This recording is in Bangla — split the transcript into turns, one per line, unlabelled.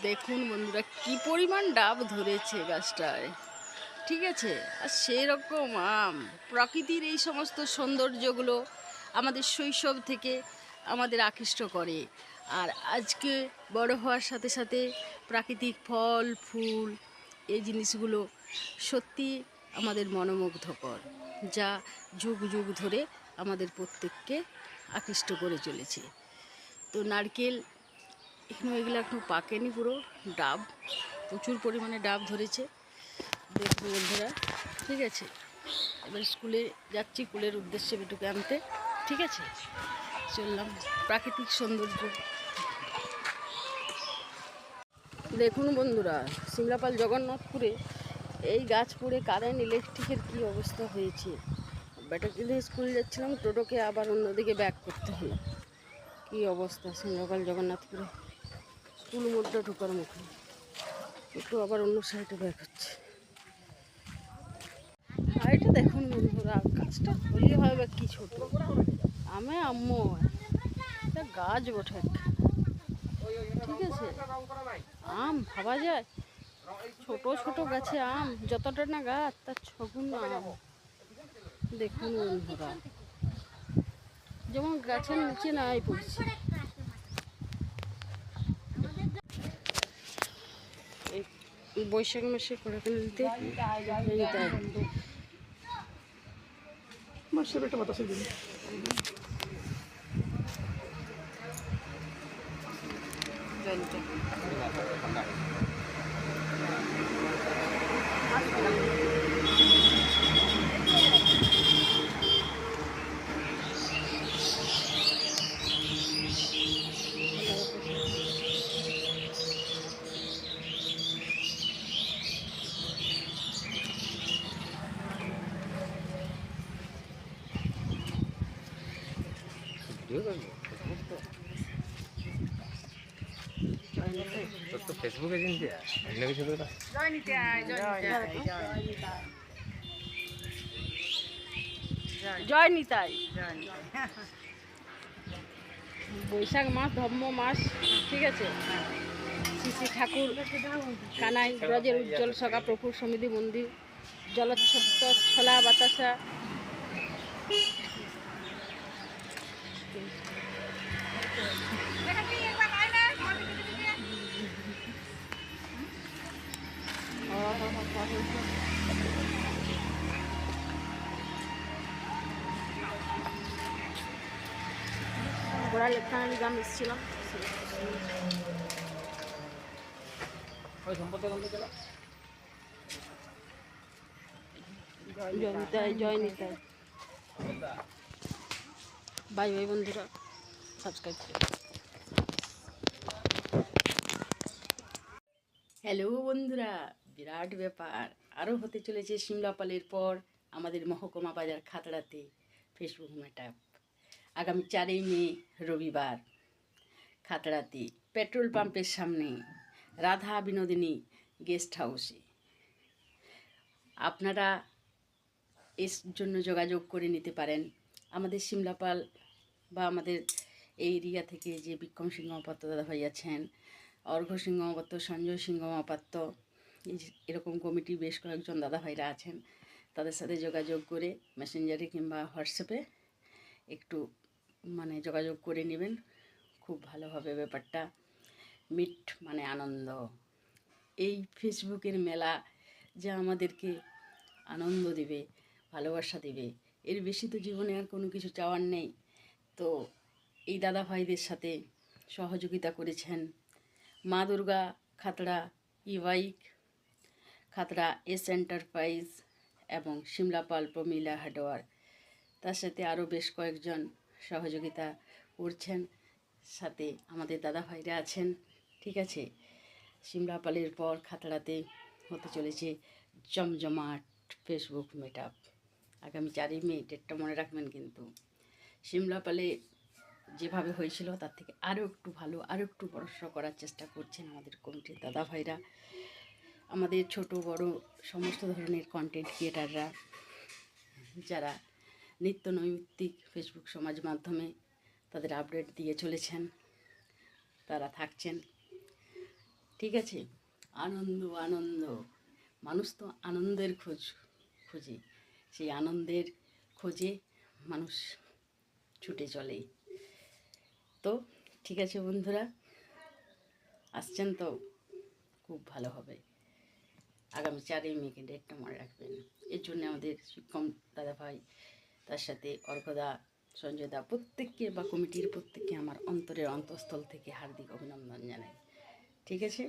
দেখুন বন্ধুরা কি পরিমাণ ডাব ধরেছে গাছটায়, ঠিক আছে। আর সেই রকম আম, প্রকৃতির এই সমস্ত সৌন্দর্যগুলো আমাদের শৈশব থেকে আমাদের আকৃষ্ট করে। আর আজকে বড় হওয়ার সাথে সাথে প্রাকৃতিক ফল ফুল এই জিনিসগুলো সত্যি আমাদের মনোমুগ্ধকর, যা যুগ যুগ ধরে আমাদের প্রত্যেককে আকৃষ্ট করে চলেছে। তো নারকেল এগুলো এখনো পাকেনি, পুরো ডাব, প্রচুর পরিমাণে ডাব ধরেছে। দেখুন বন্ধুরা, ঠিক আছে। এবার স্কুলে যাচ্ছি, কুলের উদ্দেশ্যে বেটুকে আনতে, ঠিক আছে। চললাম প্রাকৃতিক সৌন্দর্য। দেখুন বন্ধুরা, সিমলাপাল জগন্নাথপুরে এই গাছ পড়ে কারেন্ট ইলেকট্রিকের কী অবস্থা হয়েছে। বেটাকে নিয়ে স্কুল যাচ্ছিলাম, টোটোকে আবার অন্যদিকে ব্যাক করতে হলো। কী অবস্থা সিমলাপাল জগন্নাথপুরে, স্কুল মোড়টা ঢোকার মুখে, একটু আবার অন্য সাইডে ব্যাক হচ্ছে। আর এটা দেখুন বন্ধুরা, গাছটা হলে হয় বা কি ছোট আমে আম্মু, এটা গাছ বটে, ঠিক আছে। আম ভাবা যায়, ছোট ছোট গাছে আম যতটা না গাছ তার ছগুণ আম। দেখুন বন্ধুরা, যেমন গাছের নিচে নাই পড়ছে। বৈশাখ মাসে করে নিতে
তো ফেসবুকে চিনতে অন্য কিছু তো না।
জয় নিতাই। বৈশাখ মাস ধর্ম মাস, ঠিক আছে। শ্রী শ্রী ঠাকুর কানাই ব্রজের উজ্জ্বল সখা প্রভুর সমিতি মন্দির, জলচ্ছত্র ছলা বাতাসা। গোড়া লেখানি গ্রাম এসেছিলাম। জয় নিতাই, জয় নিতাই। বাই বাই বন্ধুরা, সাবস্ক্রাইব করুন। হ্যালো বন্ধুরা, বিরাট ব্যাপার আরও হতে চলেছে সিমলাপালের পর আমাদের মহকুমা বাজার খাতড়াতে ফেসবুক মিটআপ। আগামী 4ই মে রবিবার খাতড়াতে পেট্রোল পাম্পের সামনে রাধা বিনোদিনী গেস্ট হাউসে। আপনারা এর জন্য যোগাযোগ করে নিতে পারেন। আমাদের সিমলাপাল বা আমাদের এই এরিয়া থেকে যে বিক্রম সিংহ মহাপাত্র দাদাভাই আছেন, অর্ঘ্য সিংহ মহাপাত্র, সঞ্জয় সিংহ মহাপাত্র, এরকম কমিটি বেশ কয়েকজন দাদাভাইরা আছেন। তাদের সাথে যোগাযোগ করে মেসেঞ্জারে কিংবা হোয়াটসঅ্যাপে একটু যোগাযোগ করে নেবেন। খুব ভালো হবে ব্যাপারটা। মিট মানে আনন্দ। এই ফেসবুকের মেলা যা আমাদেরকে আনন্দ দেবে, ভালোবাসা দেবে, এর বেশি তো জীবনে আর কোনো কিছু চাওয়ার নেই। তো এই দাদা ভাইদের সাথে সহযোগিতা করেছেন মা দুর্গা খাতড়া ই বাইক, খাতড়া এস এন্টারপ্রাইজ এবং সিমলাপাল প্রমিলা হার্ডওয়্যার। তার সাথে আরও বেশ কয়েকজন সহযোগিতা করছেন, সাথে আমাদের দাদা ভাইরা আছেন, ঠিক আছে। সিমলাপালের পর খাতড়াতে হতে চলেছে জমজমাট ফেসবুক মিটআপ। আগামী 4ই মে, ডেটটা মনে রাখবেন কিন্তু। সিমলাপালে যেভাবে হয়েছিল তার থেকে আরও একটু ভালো, আরও একটু বড়সড় করার চেষ্টা করছেন আমাদের কমিটির দাদা ভাইরা, আমাদের ছোট বড় সমস্ত ধরনের কন্টেন্ট ক্রিয়েটাররা, যারা নিত্য নৈমিত্তিক ফেসবুক সমাজ মাধ্যমে তাদের আপডেট দিয়ে চলেছেন, তারা থাকছেন। ঠিক আছে? আনন্দ আনন্দ, মানুষ তো আনন্দের খোঁজে, সেই আনন্দের খোঁজে মানুষ ছুটে চলে। তো ঠিক আছে বন্ধুরা, আসছেন তো, খুব ভালো হবে। আগামী 4ই মেকে ডেটটা মনে রাখবেন। এর জন্য আমাদের শিক্ষক দাদাভাই, তার সাথে অর্কদা, সঞ্জয় দা, প্রত্যেককে বা কমিটির প্রত্যেককে আমার অন্তরের অন্তঃস্থল থেকে হার্দিক অভিনন্দন জানাই। ঠিক আছে?